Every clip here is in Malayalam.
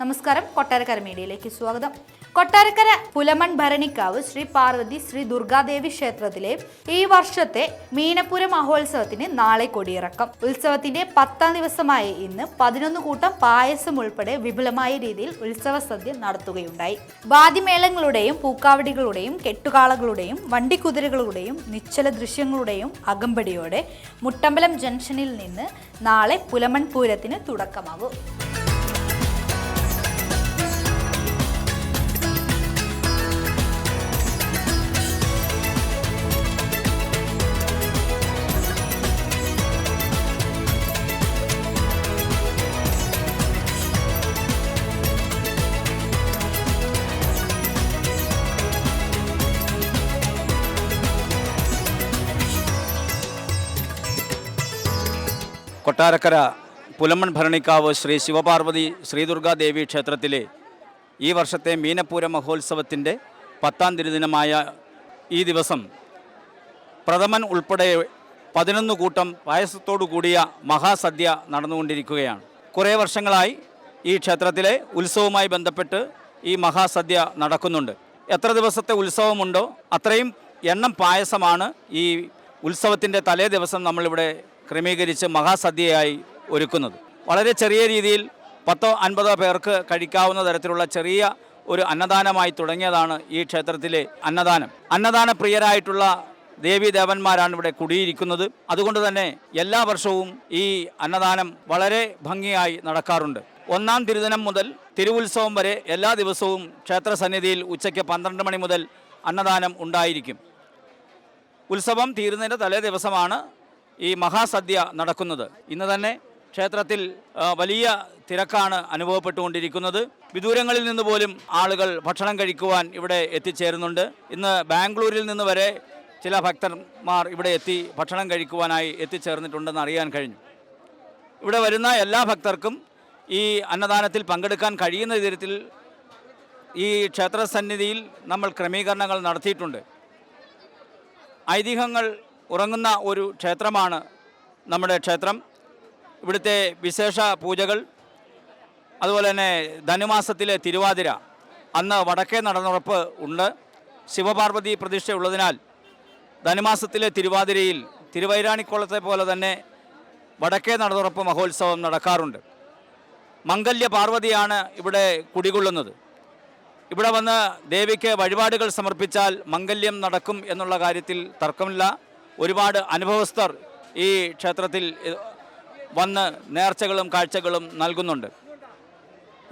നമസ്കാരം, കൊട്ടാരക്കര മീഡിയയിലേക്ക് സ്വാഗതം. കൊട്ടാരക്കര പുലമൺ ഭരണിക്കാവ് ശ്രീ പാർവതി ശ്രീ ദുർഗാദേവി ക്ഷേത്രത്തിലെ ഈ വർഷത്തെ മീനപ്പുര മഹോത്സവത്തിന് നാളെ കൊടിയിറക്കം. ഉത്സവത്തിന്റെ 10ാം ദിവസമായ ഇന്ന് 11 കൂട്ടം പായസം ഉൾപ്പെടെ വിപുലമായ രീതിയിൽ ഉത്സവ സദ്യ നടത്തുകയുണ്ടായി. വാദ്യമേളങ്ങളുടെയും പൂക്കാവടികളുടെയും കെട്ടുകാളകളുടെയും വണ്ടിക്കുതിരകളുടെയും നിശ്ചല ദൃശ്യങ്ങളുടെയും അകമ്പടിയോടെ മുട്ടമ്പലം ജംഗ്ഷനിൽ നിന്ന് നാളെ പുലമൺ പൂരത്തിന് തുടക്കമാകും. കൊട്ടാരക്കര പുലമൺ ഭരണിക്കാവ് ശ്രീ ശിവപാർവതി ശ്രീ ദുർഗാദേവി ക്ഷേത്രത്തിലെ ഈ വർഷത്തെ മീനപ്പൂര മഹോത്സവത്തിൻ്റെ 10ാം തിരുദിനമായ ഈ ദിവസം പ്രഥമൻ ഉൾപ്പെടെ 11 കൂട്ടം പായസത്തോടു കൂടിയ മഹാസദ്യ നടന്നുകൊണ്ടിരിക്കുകയാണ്. കുറേ വർഷങ്ങളായി ഈ ക്ഷേത്രത്തിലെ ഉത്സവവുമായി ബന്ധപ്പെട്ട് ഈ മഹാസദ്യ നടക്കുന്നുണ്ട്. എത്ര ദിവസത്തെ ഉത്സവമുണ്ടോ അത്രയും എണ്ണം പായസമാണ് ഈ ഉത്സവത്തിൻ്റെ തലേ ദിവസം നമ്മളിവിടെ ക്രമീകരിച്ച് മഹാസദ്യയായി ഒരുക്കുന്നത്. വളരെ ചെറിയ രീതിയിൽ 10-50 പേർക്ക് കഴിക്കാവുന്ന തരത്തിലുള്ള ചെറിയ ഒരു അന്നദാനമായി തുടങ്ങിയതാണ് ഈ ക്ഷേത്രത്തിലെ അന്നദാനം. അന്നദാന പ്രിയരായിട്ടുള്ള ദേവീദേവന്മാരാണ് ഇവിടെ കുടിയിരിക്കുന്നത്. അതുകൊണ്ട് തന്നെ എല്ലാ വർഷവും ഈ അന്നദാനം വളരെ ഭംഗിയായി നടക്കാറുണ്ട്. 1ാം തിരുദിനം മുതൽ തിരുവുത്സവം വരെ എല്ലാ ദിവസവും ക്ഷേത്രസന്നിധിയിൽ ഉച്ചയ്ക്ക് 12 മണി മുതൽ അന്നദാനം ഉണ്ടായിരിക്കും. ഉത്സവം തീരുന്നതിൻ്റെ തലേ ദിവസമാണ് ഈ മഹാസദ്യ നടക്കുന്നത്. ഇന്ന് തന്നെ ക്ഷേത്രത്തിൽ വലിയ തിരക്കാണ് അനുഭവപ്പെട്ടുകൊണ്ടിരിക്കുന്നത്. വിദൂരങ്ങളിൽ നിന്ന് പോലും ആളുകൾ ഭക്ഷണം കഴിക്കുവാൻ ഇവിടെ എത്തിച്ചേരുന്നുണ്ട്. ഇന്ന് ബാംഗ്ലൂരിൽ നിന്ന് വരെ ചില ഭക്തന്മാർ ഇവിടെ എത്തി ഭക്ഷണം കഴിക്കുവാനായി എത്തിച്ചേർന്നിട്ടുണ്ടെന്ന് അറിയാൻ കഴിഞ്ഞു. ഇവിടെ വരുന്ന എല്ലാ ഭക്തർക്കും ഈ അന്നദാനത്തിൽ പങ്കെടുക്കാൻ കഴിയുന്ന തരത്തിൽ ഈ ക്ഷേത്രസന്നിധിയിൽ നമ്മൾ ക്രമീകരണങ്ങൾ നടത്തിയിട്ടുണ്ട്. ഐതിഹ്യങ്ങൾ ഉറങ്ങുന്ന ഒരു ക്ഷേത്രമാണ് നമ്മുടെ ക്ഷേത്രം. ഇവിടുത്തെ വിശേഷ പൂജകൾ, അതുപോലെ തന്നെ ധനുമാസത്തിലെ തിരുവാതിര, അന്ന് വടക്കേ നടനുറപ്പ് ഉണ്ട്. ശിവപാർവതി പ്രതിഷ്ഠയുള്ളതിനാൽ ധനുമാസത്തിലെ തിരുവാതിരയിൽ തിരുവൈരാണിക്കുളത്തെ പോലെ തന്നെ വടക്കേ നടനുറപ്പ് മഹോത്സവം നടക്കാറുണ്ട്. മംഗല്യ പാർവതിയാണ് ഇവിടെ കുടികൊള്ളുന്നത്. ഇവിടെ വന്ന് ദേവിക്ക് വഴിപാടുകൾ സമർപ്പിച്ചാൽ മംഗല്യം നടക്കും എന്നുള്ള കാര്യത്തിൽ തർക്കമില്ല. ഒരുപാട് അനുഭവസ്ഥർ ഈ ക്ഷേത്രത്തിൽ വന്ന് നേർച്ചകളും കാഴ്ചകളും നൽകുന്നുണ്ട്.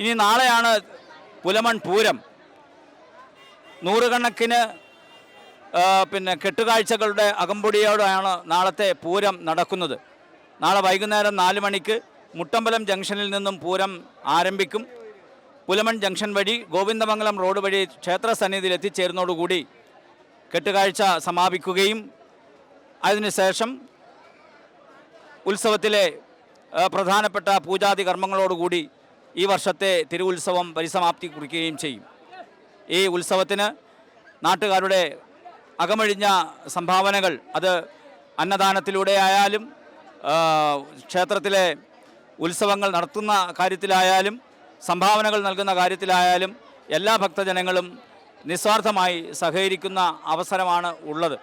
ഇനി നാളെയാണ് പുലമൺ പൂരം. നൂറുകണക്കിന് കെട്ടുകാഴ്ചകളുടെ അകമ്പടിയോടെയാണ് നാളത്തെ പൂരം നടക്കുന്നത്. നാളെ വൈകുന്നേരം 4 മണിക്ക് മുട്ടമ്പലം ജംഗ്ഷനിൽ നിന്നും പൂരം ആരംഭിക്കും. പുലമൺ ജംഗ്ഷൻ വഴി ഗോവിന്ദമംഗലം റോഡ് വഴി ക്ഷേത്രസന്നിധിയിൽ എത്തിച്ചേരുന്നതോടുകൂടി കെട്ടുകാഴ്ച സമാപിക്കുകയും അതിനുശേഷം ഉത്സവത്തിലെ പ്രധാനപ്പെട്ട പൂജാതി കർമ്മങ്ങളോടുകൂടി ഈ വർഷത്തെ തിരുവുത്സവം പരിസമാപ്തി കുറിക്കുകയും ചെയ്യും. ഈ ഉത്സവത്തിന് നാട്ടുകാരുടെ അകമഴിഞ്ഞ സംഭാവനകൾ, അത് അന്നദാനത്തിലൂടെ ആയാലും ക്ഷേത്രത്തിലെ ഉത്സവങ്ങൾ നടത്തുന്ന കാര്യത്തിലായാലും സംഭാവനകൾ നൽകുന്ന കാര്യത്തിലായാലും എല്ലാ ഭക്തജനങ്ങളും നിസ്വാർത്ഥമായി സഹകരിക്കുന്ന അവസരമാണ് ഉള്ളത്.